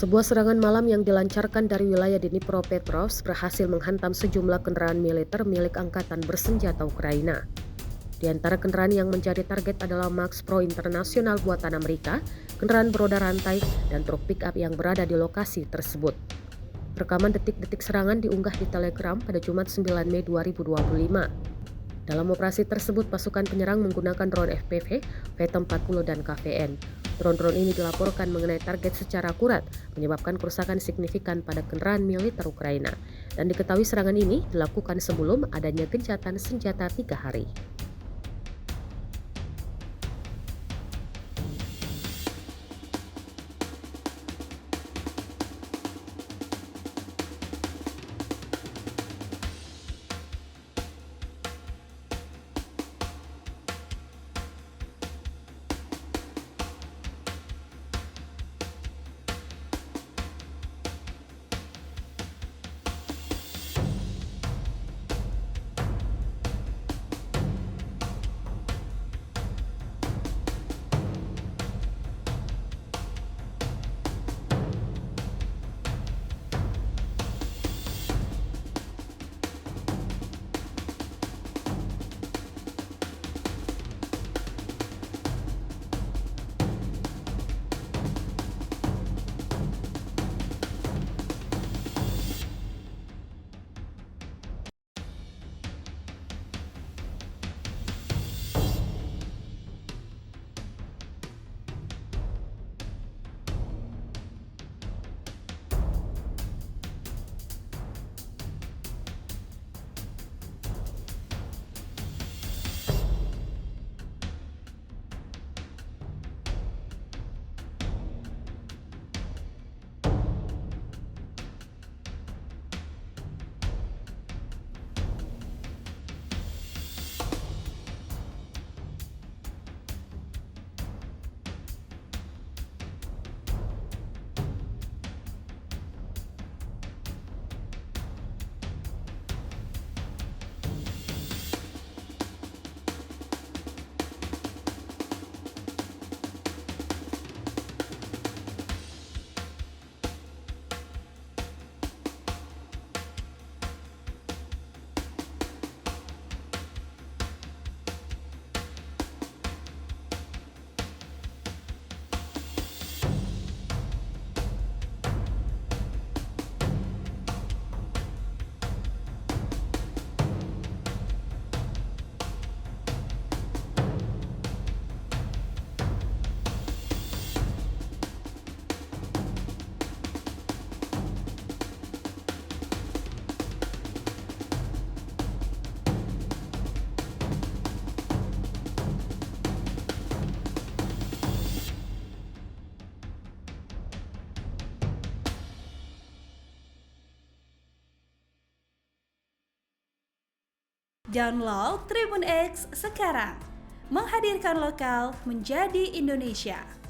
Sebuah serangan malam yang dilancarkan dari wilayah Dnipropetrovsk berhasil menghantam sejumlah kendaraan militer milik Angkatan Bersenjata Ukraina. Di antara kendaraan yang menjadi target adalah Max Pro internasional buatan Amerika, kendaraan beroda rantai, dan truk pick-up yang berada di lokasi tersebut. Rekaman detik-detik serangan diunggah di Telegram pada Jumat 9 Mei 2025. Dalam operasi tersebut, pasukan penyerang menggunakan drone FPV, V-40 dan KVN. Drone-drone ini dilaporkan mengenai target secara akurat, menyebabkan kerusakan signifikan pada kendaraan militer Ukraina. Dan diketahui serangan ini dilakukan sebelum adanya gencatan senjata 3 hari. Download Tribun X sekarang, menghadirkan lokal menjadi Indonesia.